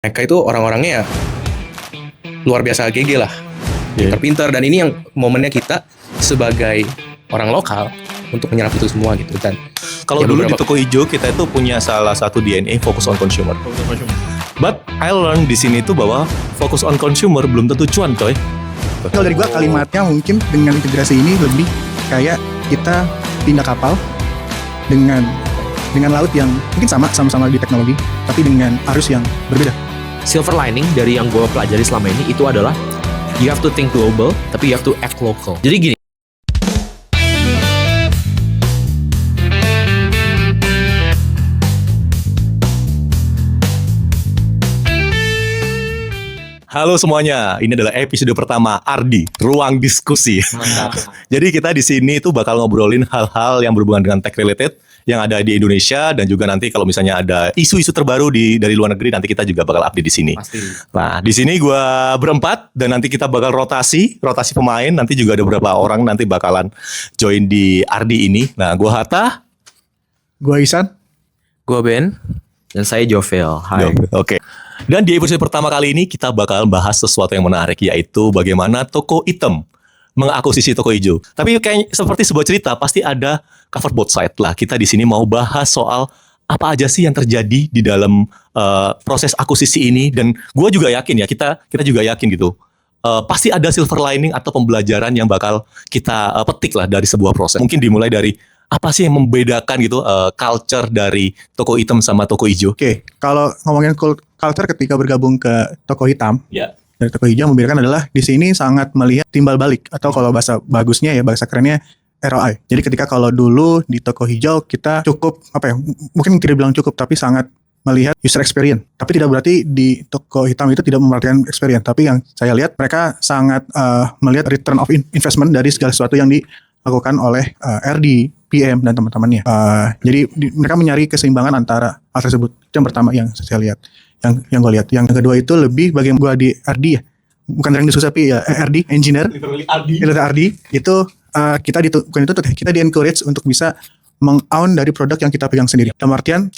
Mereka itu orang-orangnya ya luar biasa GG lah, pintar-pintar, dan ini yang momennya kita sebagai orang lokal untuk menyerap itu semua gitu. Dan kalau ya dulu di Toko Hijau kita itu punya salah satu DNA fokus on consumer. But I learned di sini tuh bahwa fokus on consumer belum tentu cuan, coy. Kalau dari gua kalimatnya mungkin dengan integrasi ini lebih kayak kita pindah kapal dengan laut yang mungkin sama-sama di teknologi, tapi dengan arus yang berbeda. Silver lining dari yang gue pelajari selama ini itu adalah you have to think global, tapi you have to act local. Jadi gini. Halo semuanya, ini adalah episode pertama Ardi, Ruang Diskusi. Jadi kita di sini itu bakal ngobrolin hal-hal yang berhubungan dengan tech related yang ada di Indonesia, dan juga nanti kalau misalnya ada isu-isu terbaru dari luar negeri, nanti kita juga bakal update di sini. Pasti. Nah, di sini gue berempat dan nanti kita bakal rotasi pemain. Nanti juga ada beberapa orang nanti bakalan join di Ardi ini. Nah, gue Hatta, Gua Isan. Gue Ben. Dan saya Jovel. Hai. Oke. Dan di episode pertama kali ini kita bakal bahas sesuatu yang menarik, yaitu bagaimana toko item mengakuisisi Toko Hijau. Tapi kayak seperti sebuah cerita, pasti ada cover both side lah. Kita di sini mau bahas soal apa aja sih yang terjadi di dalam proses akuisisi ini. Dan gue juga yakin ya, kita juga yakin gitu. Pasti ada silver lining atau pembelajaran yang bakal kita petik lah dari sebuah proses. Mungkin dimulai dari apa sih yang membedakan gitu culture dari Toko Hitam sama Toko Hijau. Oke, kalau ngomongin culture ketika bergabung ke Toko Hitam, Ya. dari Toko Hijau membedakan adalah di sini sangat melihat timbal balik, atau kalau bahasa bagusnya ya, bahasa kerennya ROI. Jadi ketika kalau dulu di Toko Hijau kita cukup mungkin tidak bilang cukup, tapi sangat melihat user experience. Tapi tidak berarti di Toko Hitam itu tidak memperhatikan experience. Tapi yang saya lihat mereka sangat melihat return of investment dari segala sesuatu yang dilakukan oleh RD, PM dan teman-temannya. Jadi mereka mencari keseimbangan antara hal tersebut. Itu yang pertama yang saya lihat. Yang gue lihat. Yang kedua itu lebih bagaimana gue di RD ya. Bukan ranking diskusi tapi ya RD, engineer. Literally RD. Itu kita di encourage untuk bisa meng-own dari produk yang kita pegang sendiri. Dalam artian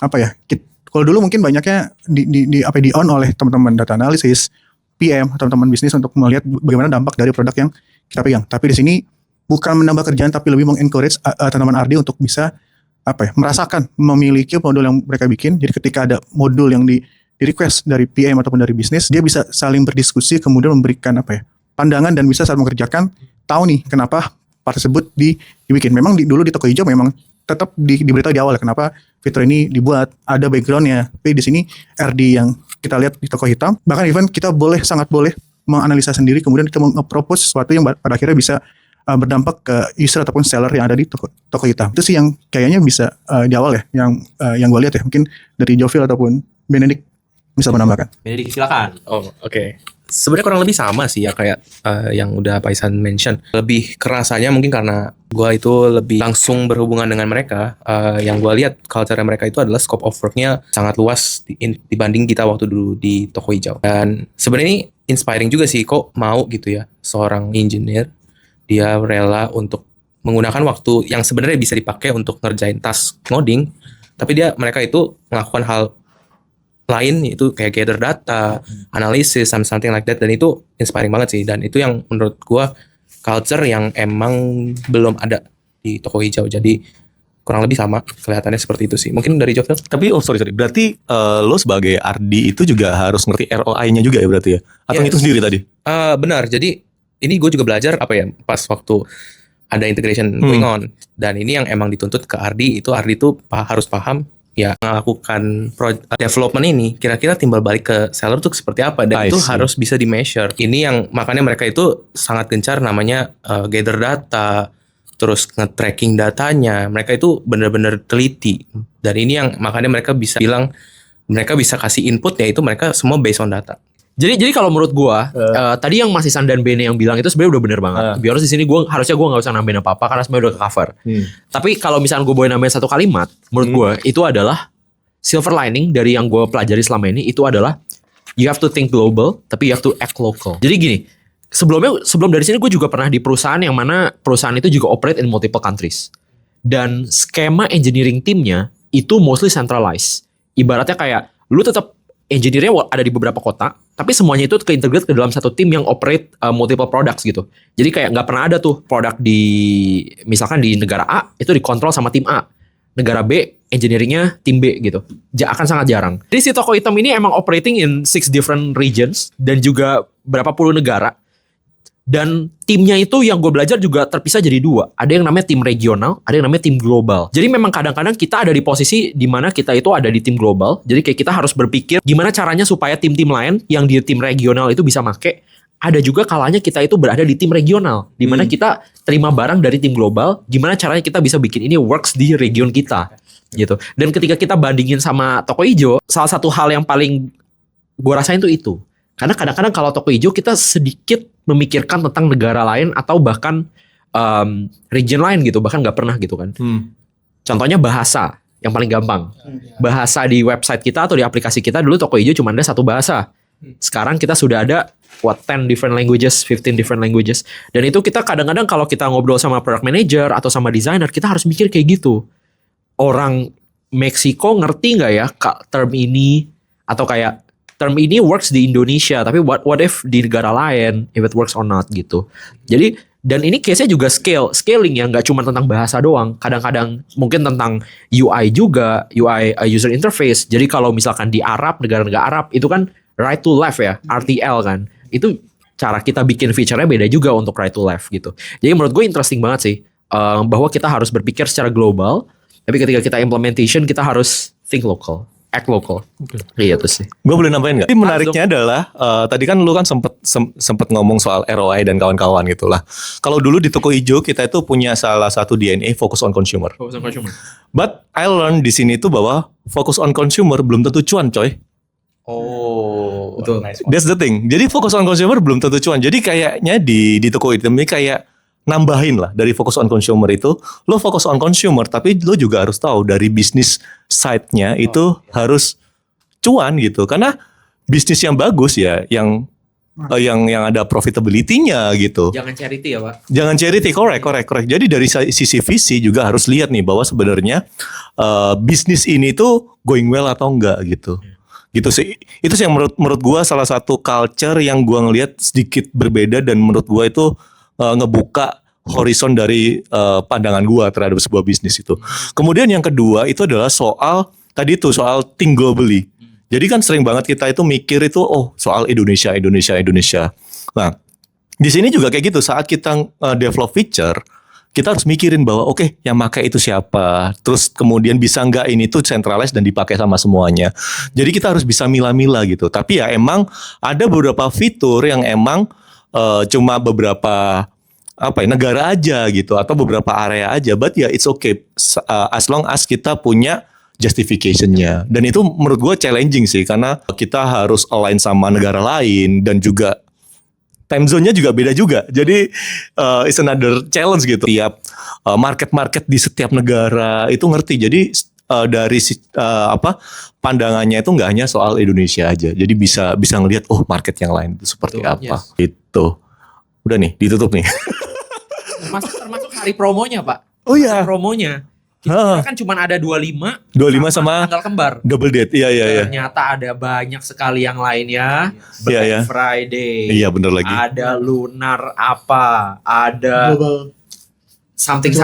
kalau dulu mungkin banyaknya di own oleh teman-teman data analysis, PM, teman-teman bisnis untuk melihat bagaimana dampak dari produk yang kita pegang. Tapi di sini bukan menambah kerjaan, tapi lebih meng-encourage teman-teman RD untuk bisa merasakan memiliki modul yang mereka bikin. Jadi ketika ada modul yang di request dari PM ataupun dari bisnis, dia bisa saling berdiskusi, kemudian memberikan pandangan dan bisa saling mengerjakan, tahu nih kenapa part tersebut dibikin. Memang dulu di Toko Hijau memang tetap diberitahu di awal kenapa fitur ini dibuat, ada backgroundnya. Tapi di sini RD yang kita lihat di Toko Hitam, bahkan even kita sangat boleh menganalisa sendiri, kemudian kita nge-propose sesuatu yang pada akhirnya bisa berdampak ke user ataupun seller yang ada di Toko Hitam. Itu sih yang kayaknya bisa di awal ya, yang gue lihat ya. Mungkin dari Jovel ataupun Benedict bisa menambahkan. Jadi silakan. Oh, oke. Sebenarnya kurang lebih sama sih ya kayak yang udah Pak Isan mention. Lebih kerasanya mungkin karena gue itu lebih langsung berhubungan dengan mereka. Yang gue lihat culture mereka itu adalah scope of work-nya sangat luas dibanding kita waktu dulu di Toko Hijau. Dan sebenarnya ini inspiring juga sih, kok mau gitu ya seorang engineer dia rela untuk menggunakan waktu yang sebenarnya bisa dipakai untuk ngerjain task ngoding, tapi mereka itu melakukan hal lain, itu kayak gather data, analisis, something like that. Dan itu inspiring banget sih. Dan itu yang menurut gua culture yang emang belum ada di Toko Hijau. Jadi kurang lebih sama, kelihatannya seperti itu sih. Mungkin dari Jovel? Tapi sorry. Berarti lo sebagai RD itu juga harus ngerti ROI-nya juga ya berarti ya? Atau Yes. itu sendiri tadi? Benar. Jadi ini gue juga belajar pas waktu ada integration going on. Dan ini yang emang dituntut ke RD, itu RD itu harus paham ya melakukan development ini kira-kira timbal balik ke seller tuh seperti apa, dan itu harus bisa di measure. Ini yang makanya mereka itu sangat gencar namanya gather data, terus nge-tracking datanya. Mereka itu benar-benar teliti, dan ini yang makanya mereka bisa bilang, mereka bisa kasih input ya itu mereka semua based on data. Jadi kalau menurut gua tadi yang Mas Isan dan Bene yang bilang itu sebenarnya udah bener banget. Biar di sini harusnya gua nggak usah nambahin apa-apa karena sebenarnya udah ke-cover. Tapi kalau misalnya gua boleh nambahin satu kalimat, menurut gua itu adalah silver lining dari yang gua pelajari selama ini itu adalah you have to think global, tapi you have to act local. Jadi gini, sebelum dari sini gue juga pernah di perusahaan yang mana perusahaan itu juga operate in multiple countries. Dan skema engineering timnya itu mostly centralized. Ibaratnya kayak lu tetap engineer-nya ada di beberapa kota, tapi semuanya itu keintegrate ke dalam satu tim yang operate multiple products gitu. Jadi kayak nggak pernah ada tuh produk misalkan di negara A itu dikontrol sama tim A, negara B engineering-nya tim B gitu. Akan sangat jarang. Jadi si Toko Hitam ini emang operating in 6 different regions dan juga berapa puluh negara. Dan timnya itu yang gue belajar juga terpisah jadi 2. Ada yang namanya tim regional, ada yang namanya tim global. Jadi memang kadang-kadang kita ada di posisi di mana kita itu ada di tim global. Jadi kayak kita harus berpikir gimana caranya supaya tim-tim lain yang di tim regional itu bisa make. Ada juga kalanya kita itu berada di tim regional, di mana kita terima barang dari tim global. Gimana caranya kita bisa bikin ini works di region kita, gitu. Dan ketika kita bandingin sama Toko Ijo, salah satu hal yang paling gue rasain tuh itu. Karena kadang-kadang kalau Toko Ijo kita sedikit memikirkan tentang negara lain atau bahkan region lain gitu, bahkan nggak pernah gitu kan. Contohnya bahasa yang paling gampang. Bahasa di website kita atau di aplikasi kita dulu Toko Ijo cuma ada 1 bahasa. Sekarang kita sudah ada 10 different languages, 15 different languages. Dan itu kita kadang-kadang kalau kita ngobrol sama product manager atau sama designer, kita harus mikir kayak gitu. Orang Meksiko ngerti nggak ya term ini, atau kayak term ini works di Indonesia, tapi what if di negara lain, if it works or not gitu. Jadi dan ini case-nya juga scaling yang nggak cuma tentang bahasa doang. Kadang-kadang mungkin tentang UI juga, UI user interface. Jadi kalau misalkan di Arab, negara-negara Arab itu kan right to left ya, RTL kan. Itu cara kita bikin feature-nya beda juga untuk right to left gitu. Jadi menurut gue interesting banget sih, bahwa kita harus berpikir secara global, tapi ketika kita implementation kita harus think local, act local. Iya tuh sih. Gue boleh nambahin nggak? Tapi menariknya adalah tadi kan lu kan sempet ngomong soal ROI dan kawan-kawan gitulah. Kalau dulu di Toko Ijo kita itu punya salah satu DNA focus on consumer. Focus on consumer. But I learned di sini tuh bahwa focus on consumer belum tentu cuan, coy. Oh, betul. Nice one. That's the thing. Jadi fokus on consumer belum tentu cuan. Jadi kayaknya di Toko Hitam ini kayak nambahin lah dari fokus on consumer itu. Lo fokus on consumer, tapi lo juga harus tahu dari bisnis side-nya itu harus cuan gitu. Karena bisnis yang bagus ya, yang ada profitability-nya gitu. Jangan charity ya Pak. Jangan charity, correct. Jadi dari sisi visi juga harus lihat nih bahwa sebenarnya bisnis ini tuh going well atau enggak gitu. Gitu sih. Itu sih yang menurut gua salah satu culture yang gua ngelihat sedikit berbeda dan menurut gua itu ngebuka horizon dari pandangan gua terhadap sebuah bisnis itu. Kemudian yang kedua itu adalah soal think globally. Jadi kan sering banget kita itu mikir itu soal Indonesia. Nah, di sini juga kayak gitu. Saat kita develop feature, kita harus mikirin bahwa yang pakai itu siapa. Terus kemudian bisa nggak ini tuh centralized dan dipakai sama semuanya. Jadi kita harus bisa milah-milah gitu. Tapi ya emang ada beberapa fitur yang emang cuma beberapa negara aja gitu atau beberapa area aja. But ya it's okay as long as kita punya justification-nya. Dan itu menurut gue challenging sih karena kita harus align sama negara lain dan juga time zone-nya juga beda juga. Jadi it's another challenge gitu. Tiap market di setiap negara itu ngerti. Jadi dari pandangannya itu nggak hanya soal Indonesia aja. Jadi bisa ngelihat market yang lain itu seperti apa. Gitu. Udah nih, ditutup nih. Termasuk hari promonya Pak. Oh iya. Hari promonya. Kita kan cuma ada 25 sama tanggal kembar. Double date. Iya. Ternyata ada banyak sekali yang lainnya. Black Friday. Iya bener lagi. Ada lunar apa? Ada something.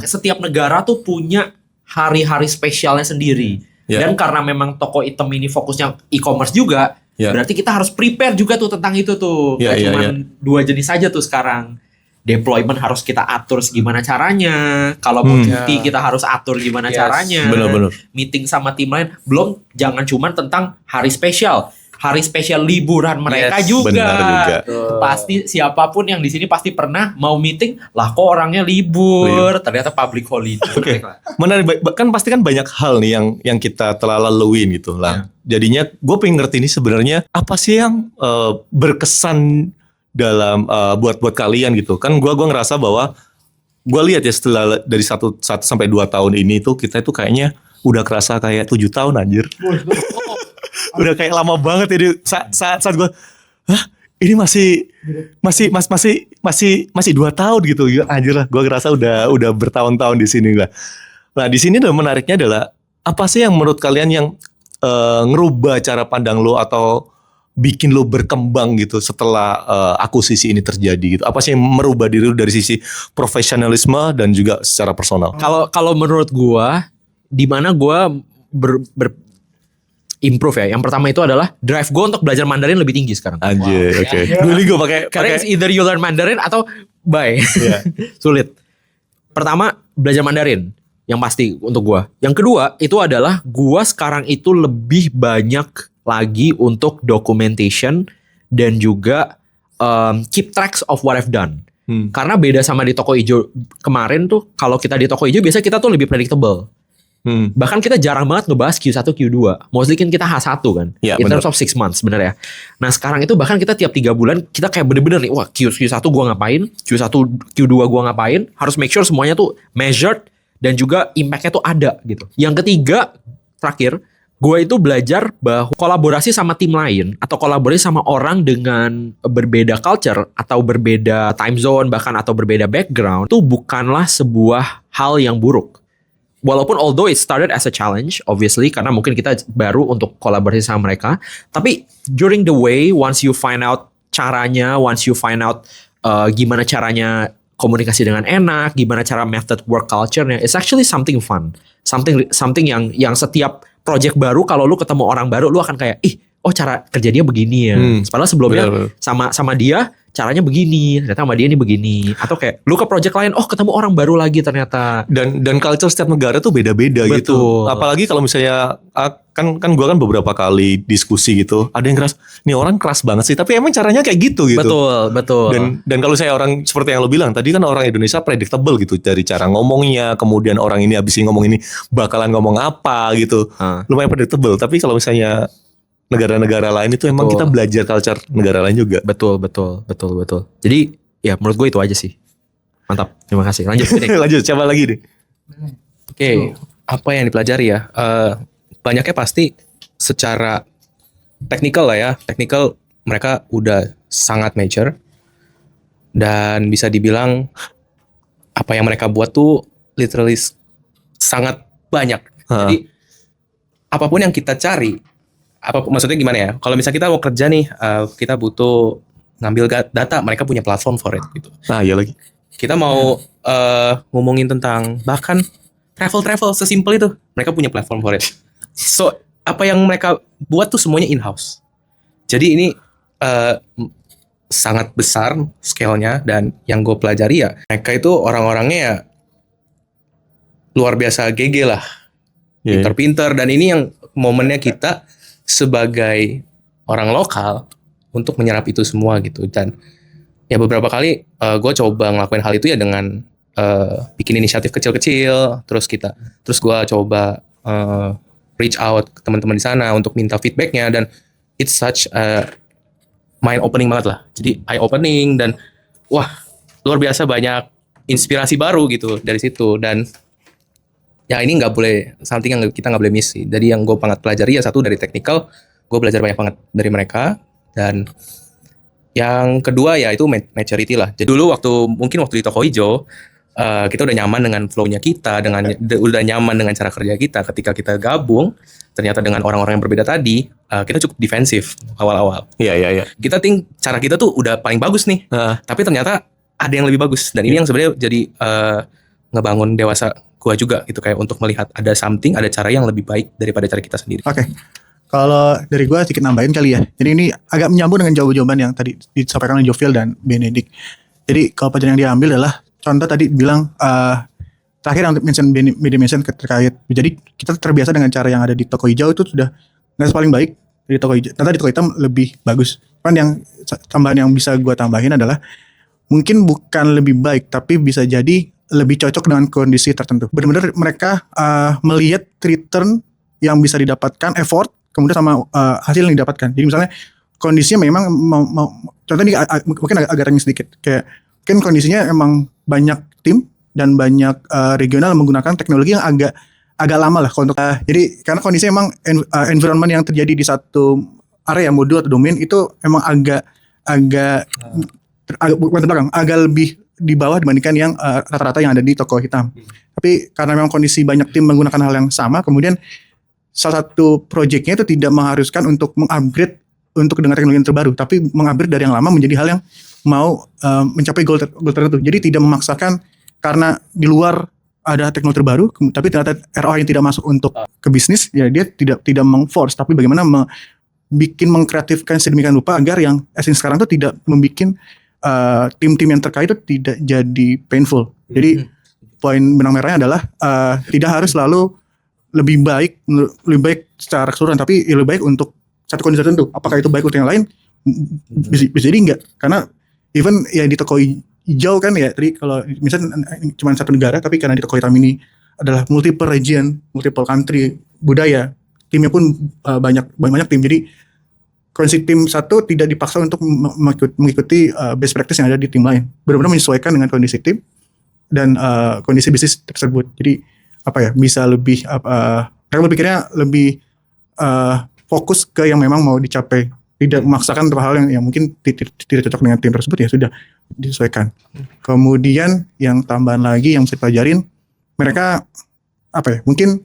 Setiap negara tuh punya hari-hari spesialnya sendiri. Dan karena memang Toko Hitam ini fokusnya e-commerce juga, berarti kita harus prepare juga tuh tentang itu tuh. Gak cuma 2 jenis saja tuh sekarang. Deployment harus kita atur gimana caranya. Kalau mau cuti kita harus atur gimana caranya. Bener. Meeting sama tim lain. Belum jangan cuma tentang hari spesial. Hari spesial liburan mereka juga. Benar juga. Pasti siapapun yang di sini pasti pernah mau meeting. Lah kok orangnya libur. Ternyata public holiday. Menarik. Kan pasti kan banyak hal nih yang kita telah laluin gitu lah. Jadinya gue pengen ngerti ini sebenarnya apa sih yang berkesan dalam buat kalian gitu. Kan gue ngerasa bahwa gue lihat ya setelah dari 1 sampai 2 tahun ini tuh kita itu kayaknya udah kerasa kayak 7 tahun anjir. Udah kayak lama banget ya saat gue ini masih 2 tahun gitu. Anjir lah, gue ngerasa udah bertahun-tahun di sini lah. Nah, di sini menariknya adalah apa sih yang menurut kalian yang ngerubah cara pandang lo atau bikin lo berkembang gitu setelah akuisisi ini terjadi gitu? Apa sih yang merubah diri lo dari sisi profesionalisme dan juga secara personal? Kalau menurut gua, di mana gua improve ya. Yang pertama itu adalah drive gua untuk belajar Mandarin lebih tinggi sekarang. Anjir, oke. Dulu gue pakai Karena it's either you learn Mandarin atau bye. Iya. Sulit. Pertama, belajar Mandarin yang pasti untuk gua. Yang kedua, itu adalah gua sekarang itu lebih banyak lagi untuk documentation dan juga keep tracks of what I've done. Karena beda sama di toko hijau kemarin tuh, kalau kita di toko hijau biasanya kita tuh lebih predictable. Bahkan kita jarang banget ngebahas Q1, Q2. Mostly kan kita H1 kan. Ya, in bener. terms of 6 months bener ya. Nah sekarang itu bahkan kita tiap 3 bulan kita kayak bener-bener nih, wah Q1 gua ngapain, Q1, Q2 gua ngapain. Harus make sure semuanya tuh measured dan juga impactnya tuh ada gitu. Yang ketiga, terakhir, gue itu belajar bahwa kolaborasi sama tim lain atau kolaborasi sama orang dengan berbeda culture atau berbeda time zone bahkan atau berbeda background itu bukanlah sebuah hal yang buruk. Walaupun although it started as a challenge obviously karena mungkin kita baru untuk kolaborasi sama mereka, tapi during the way once you find out caranya, once you find out gimana caranya komunikasi dengan enak, gimana cara method work culture-nya, it's actually something fun. Something yang setiap project baru kalau lu ketemu orang baru lu akan kayak cara kerja dia begini ya. Padahal sebelumnya sama dia caranya begini, ternyata sama dia ini begini. Atau kayak lu ke project lain, ketemu orang baru lagi ternyata. Dan culture setiap negara tuh beda-beda gitu. Betul. Apalagi kalau misalnya kan gue kan beberapa kali diskusi gitu, ada yang keras, nih orang keras banget sih, tapi emang caranya kayak gitu gitu. Betul. Dan kalau saya orang seperti yang lo bilang tadi kan orang Indonesia predictable gitu dari cara ngomongnya, kemudian orang ini abis ini ngomong ini bakalan ngomong apa gitu. Lumayan predictable, tapi kalau misalnya negara-negara lain itu emang kita belajar culture negara lain juga. Betul. Jadi ya menurut gue itu aja sih. Mantap. Terima kasih. Lanjut. Lanjut, coba lagi nih. Oke, apa yang dipelajari ya? Banyaknya pasti secara technical lah ya. Technical mereka udah sangat mature. Dan bisa dibilang apa yang mereka buat tuh literally sangat banyak. Jadi apapun yang kita cari, maksudnya gimana ya? Kalau misalnya kita mau kerja nih, kita butuh ngambil data, mereka punya platform for it gitu. Nah, iya lagi. Kita mau ngomongin tentang bahkan travel sesimpel itu, mereka punya platform for it. So apa yang mereka buat tuh semuanya in-house. Jadi ini sangat besar scale-nya, dan yang gue pelajari ya mereka itu orang-orangnya ya luar biasa GG lah, pinter-pinter, dan ini yang momennya kita sebagai orang lokal untuk menyerap itu semua gitu. Dan ya beberapa kali gue coba ngelakuin hal itu ya dengan bikin inisiatif kecil-kecil, terus gue coba reach out ke teman-teman di sana untuk minta feedbacknya, dan it's such mind opening banget lah. Jadi eye opening, dan wah luar biasa banyak inspirasi baru gitu dari situ. Dan ya ini nggak boleh, something yang kita nggak boleh miss sih. Jadi yang gue banget pelajari ya satu dari technical, gue belajar banyak banget dari mereka. Dan yang kedua ya itu maturity lah. Jadi dulu mungkin waktu di toko hijau kita udah nyaman dengan flow-nya kita, udah nyaman dengan cara kerja kita. Ketika kita gabung ternyata dengan orang-orang yang berbeda tadi, kita cukup defensif awal-awal. Iya. Kita cara kita tuh udah paling bagus nih, tapi ternyata ada yang lebih bagus. Dan ini yang sebenarnya jadi ngebangun dewasa gua juga gitu, kayak untuk melihat ada ada cara yang lebih baik daripada cara kita sendiri. Oke. Kalau dari gua sedikit nambahin kali ya. Jadi ini agak menyambung dengan jawaban yang tadi disampaikan oleh Joviel dan Benedict. Jadi kalau pelajaran yang diambil adalah contoh tadi bilang terakhir yang mention terkait. Jadi kita terbiasa dengan cara yang ada di toko hijau itu sudah nggak paling baik di toko hijau. Ternyata di toko hitam lebih bagus. Cuman yang tambahan yang bisa gua tambahin adalah mungkin bukan lebih baik, tapi bisa jadi lebih cocok dengan kondisi tertentu. Benar-benar mereka melihat return yang bisa didapatkan, effort, kemudian sama hasil yang didapatkan. Jadi misalnya kondisinya memang contoh ini mungkin agak ringin sedikit. Kayak mungkin kondisinya emang banyak tim dan banyak regional menggunakan teknologi yang agak lama lah untuk. Jadi karena kondisinya emang environment yang terjadi di satu area modul atau domain itu emang agak lebih di bawah dibandingkan yang rata-rata yang ada di toko hitam. Tapi karena memang kondisi banyak tim menggunakan hal yang sama, kemudian salah satu projectnya itu tidak mengharuskan untuk mengupgrade untuk dengan teknologi yang terbaru, tapi mengupgrade dari yang lama menjadi hal yang mau mencapai goal tertentu. Jadi tidak memaksakan karena di luar ada teknologi terbaru, tapi ternyata ROI yang tidak masuk untuk ke bisnis, ya dia tidak mengforce, tapi bagaimana mengkreatifkan sedemikian rupa agar yang sekarang itu tidak membuat tim-tim yang terkait itu tidak jadi painful. Jadi poin benang merahnya adalah tidak harus selalu lebih baik secara keseluruhan, tapi lebih baik untuk satu kondisi tertentu. Apakah itu baik untuk yang lain? Bisa jadi enggak, karena even ya di toko hijau kan ya, tadi kalau misalnya cuma satu negara, tapi karena di toko hitam ini adalah multiple region, multiple country, budaya, timnya pun banyak tim. Jadi kondisi tim satu tidak dipaksa untuk mengikuti best practice yang ada di tim lain. Benar-benar menyesuaikan dengan kondisi tim dan kondisi bisnis tersebut. Jadi bisa lebih mereka berpikirnya lebih fokus ke yang memang mau dicapai, tidak memaksakan hal yang mungkin tidak cocok dengan tim tersebut, ya sudah disesuaikan. Kemudian yang tambahan lagi yang bisa dipelajarin, mereka mungkin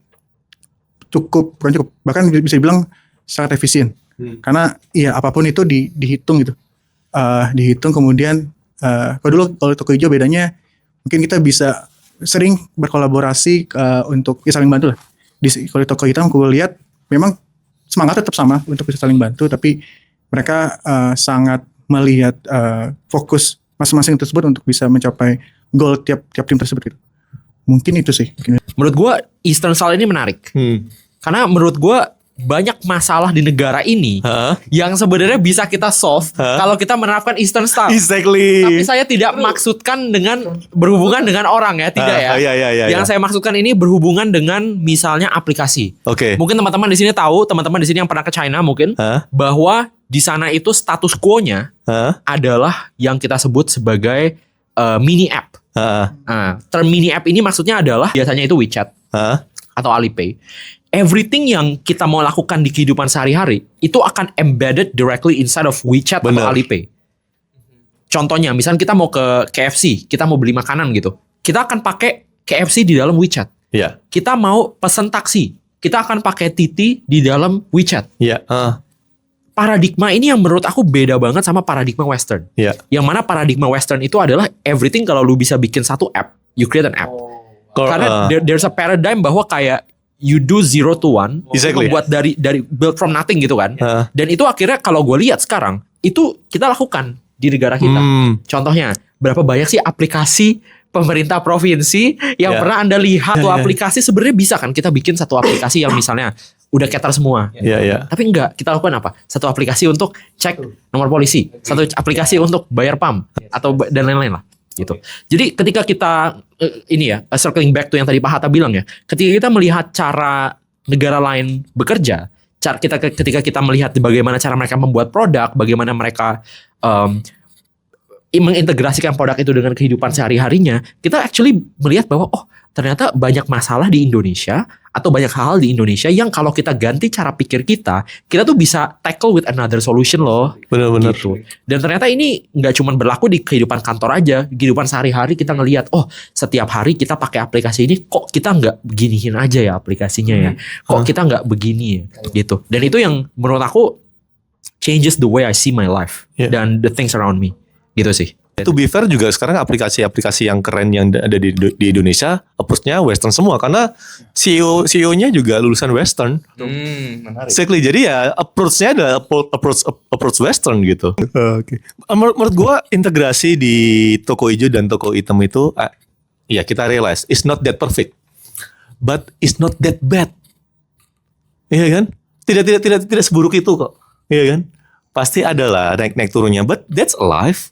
bukan cukup, bahkan bisa dibilang sangat efisien. Karena ya apapun itu dihitung gitu, dihitung. Kemudian kalau toko hijau bedanya mungkin kita bisa sering berkolaborasi untuk saling bantu lah. Kalau di toko hitam aku lihat memang semangat tetap sama untuk bisa saling bantu, tapi mereka sangat melihat fokus masing-masing tersebut untuk bisa mencapai goal tiap tim tersebut gitu. Mungkin itu sih. Menurut gue Eastern Style ini menarik. Karena menurut gue banyak masalah di negara ini yang sebenarnya bisa kita solve kalau kita menerapkan Eastern Style. Exactly. Tapi saya tidak maksudkan dengan berhubungan dengan orang ya, tidak ya. Yang saya maksudkan ini berhubungan dengan misalnya aplikasi. Mungkin teman-teman di sini tahu, teman-teman di sini yang pernah ke China mungkin, bahwa di sana itu status quo-nya adalah yang kita sebut sebagai mini app. Term mini app ini maksudnya adalah biasanya itu WeChat atau Alipay. Everything yang kita mau lakukan di kehidupan sehari-hari itu akan embedded directly inside of WeChat atau Alipay. Contohnya, misalnya kita mau ke KFC, kita mau beli makanan gitu, kita akan pakai KFC di dalam WeChat. Kita mau pesen taksi, kita akan pakai Titi di dalam WeChat. Paradigma ini yang menurut aku beda banget sama paradigma Western. Yang mana paradigma Western itu adalah everything kalau lu bisa bikin satu app, you create an app. Karena there's a paradigm bahwa kayak you do 0 to 1, membuat dari build from nothing gitu kan. Dan itu akhirnya kalau gue lihat sekarang itu kita lakukan di negara kita. Contohnya, berapa banyak sih aplikasi pemerintah provinsi yang pernah Anda lihat? Satu aplikasi sebenarnya bisa kan kita bikin satu aplikasi yang misalnya udah cater semua. Tapi enggak, kita lakukan apa? Satu aplikasi untuk cek nomor polisi, satu aplikasi untuk bayar PAM atau dan lain-lain lah. Gitu. Jadi ketika kita circling back to yang tadi Pak Hatta bilang ya, ketika kita melihat cara negara lain bekerja, ketika kita melihat bagaimana cara mereka membuat produk, bagaimana mereka mengintegrasikan produk itu dengan kehidupan sehari-harinya, kita actually melihat bahwa ternyata banyak masalah di Indonesia atau banyak hal di Indonesia yang kalau kita ganti cara pikir kita tuh bisa tackle with another solution loh. Benar-benar. Gitu. Dan ternyata ini nggak cuma berlaku di kehidupan kantor aja, di kehidupan sehari-hari kita ngelihat, setiap hari kita pakai aplikasi ini, kok kita nggak beginiin aja ya aplikasinya ya, kok kita nggak begini ya, gitu. Dan itu yang menurut aku changes the way I see my life dan the things around me, gitu sih. To be fair juga sekarang aplikasi-aplikasi yang keren yang ada di Indonesia approach-nya Western semua, karena CEO-nya juga lulusan Western. Menarik. Exactly. Jadi ya approach-nya adalah approach Western gitu. Menurut gua integrasi di toko hijau dan toko hitam itu ya kita realize it's not that perfect, but it's not that bad. Iya kan? Tidak seburuk itu kok. Iya kan? Pasti adalah naik turunnya, but that's life.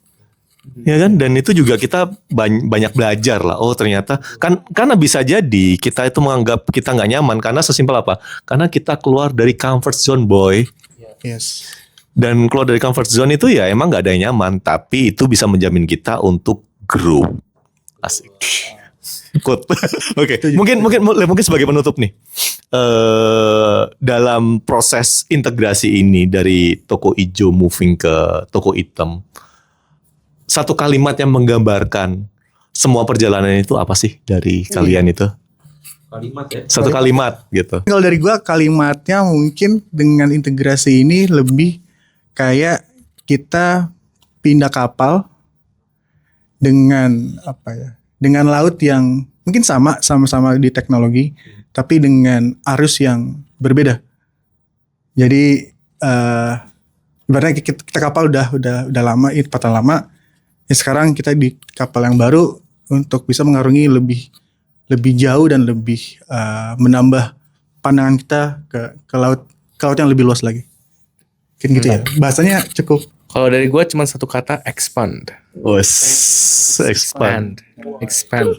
Ya kan, dan itu juga kita banyak belajar lah. Ternyata karena bisa jadi kita itu menganggap kita nggak nyaman karena sesimpel apa? Karena kita keluar dari comfort zone, boy. Yes. Dan keluar dari comfort zone itu ya emang nggak ada yang nyaman, tapi itu bisa menjamin kita untuk grow. Asik. Quote. Oke. Mungkin sebagai penutup nih. Dalam proses integrasi ini dari toko hijau moving ke toko hitam, satu kalimat yang menggambarkan semua perjalanan itu apa sih dari kalian itu? Kalimat ya. Satu kalimat gitu. Kalau dari gua kalimatnya mungkin dengan integrasi ini lebih kayak kita pindah kapal dengan apa ya? Dengan laut yang mungkin sama-sama di teknologi, tapi dengan arus yang berbeda. Jadi ibaratnya kita kapal udah lama, patah lama. Ya sekarang kita di kapal yang baru untuk bisa mengarungi lebih jauh dan lebih menambah pandangan kita ke laut yang lebih luas lagi. Mungkin gitu ya. Bahasanya cukup. Kalau dari gue cuma satu kata, expand. Expand. Expand.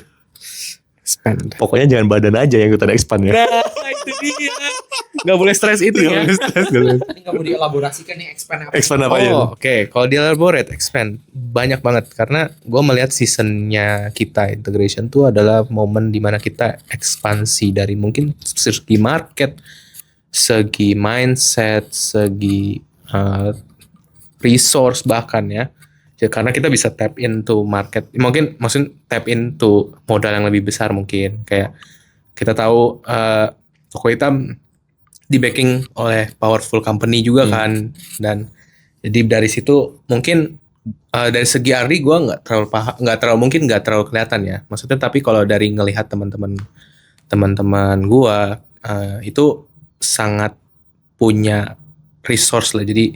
Pokoknya jangan badan aja yang ikutan expand ya. Nah, itu dia. Gak boleh stres itu ya. Nggak mau dielaborasikan nih expand apa? Expand apa ya? Oke. Kalau di elaborate, expand banyak banget karena gue melihat seasonnya kita integration tuh adalah momen dimana kita ekspansi dari mungkin segi market, segi mindset, segi resource bahkan ya. Karena kita bisa tap into market, mungkin maksudnya tap into modal yang lebih besar mungkin. Kayak kita tahu Toko Hitam di backing oleh powerful company juga kan, dan jadi dari situ mungkin dari segi Ardi gue nggak terlalu kelihatan ya. Maksudnya tapi kalau dari ngelihat teman-teman gue itu sangat punya resource lah. Jadi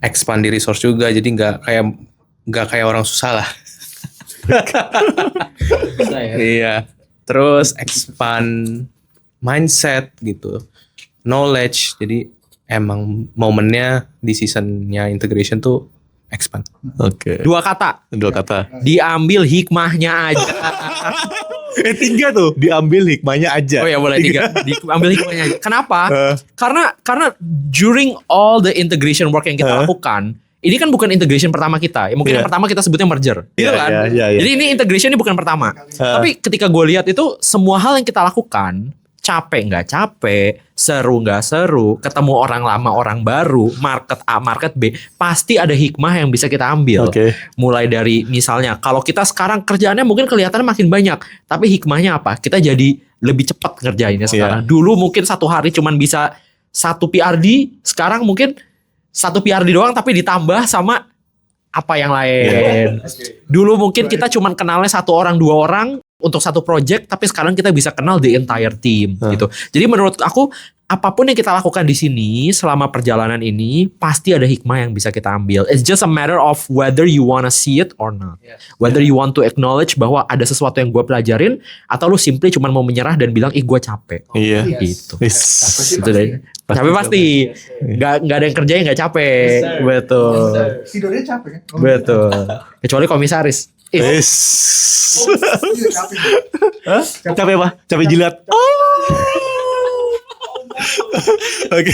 expand di resource juga. Jadi nggak kayak orang susah lah. Bisa ya. Iya. Terus expand mindset gitu, knowledge. Jadi emang momennya di seasonnya integration tuh expand. Oke. Dua kata. Diambil hikmahnya aja. 3 tuh. Diambil hikmahnya aja. Oh ya boleh 3. Diambil hikmahnya aja. Kenapa? Karena during all the integration work yang kita lakukan, ini kan bukan integration pertama kita. Mungkin yang pertama kita sebutnya merger, gitu kan? Jadi ini integration ini bukan pertama. Tapi ketika gue lihat itu semua hal yang kita lakukan, capek nggak capek, seru nggak seru, ketemu orang lama orang baru, market A market B, pasti ada hikmah yang bisa kita ambil. Mulai dari misalnya kalau kita sekarang kerjaannya mungkin kelihatannya makin banyak, tapi hikmahnya apa? Kita jadi lebih cepat ngerjainnya sekarang. Dulu mungkin satu hari cuman bisa 1 PRD, sekarang mungkin 1 PRD doang tapi ditambah sama apa yang lain. Dulu mungkin kita cuman kenalnya 1 orang 2 orang untuk satu project, tapi sekarang kita bisa kenal the entire team gitu. Jadi menurut aku apapun yang kita lakukan di sini selama perjalanan ini pasti ada hikmah yang bisa kita ambil. It's just a matter of whether you wanna see it or not. Whether you want to acknowledge bahwa ada sesuatu yang gue pelajarin, atau lu simply cuma mau menyerah dan bilang ih gue capek. Gitu. Itu deh. Capek pasti. Gak ada yang kerja yang gak capek. Betul. Tidurnya capek kan? Betul. Kecuali komisaris. Capek apa? Capek jilat. Oke.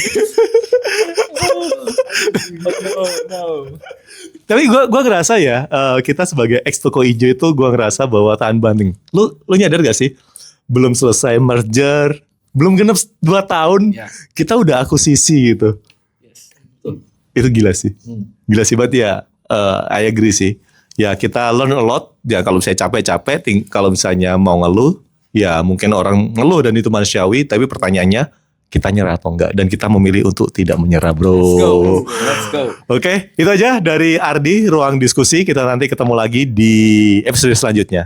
Tapi gue ngerasa ya, kita sebagai ex Toko Ijo itu gue ngerasa bahwa tahan banting. Lu nyadar gak sih? Belum selesai merger, belum genap 2 tahun, kita udah akuisisi gitu. Itu gila sih. Gila sih banget ya. I agree sih. Ya kita learn a lot. Ya kalau misalnya capek-capek, kalau misalnya mau ngeluh, ya mungkin orang ngeluh dan itu manusiawi. Tapi pertanyaannya, kita nyerah atau enggak? Dan kita memilih untuk tidak menyerah, bro. Let's go. Oke, itu aja dari Ardi, Ruang Diskusi. Kita nanti ketemu lagi di episode selanjutnya.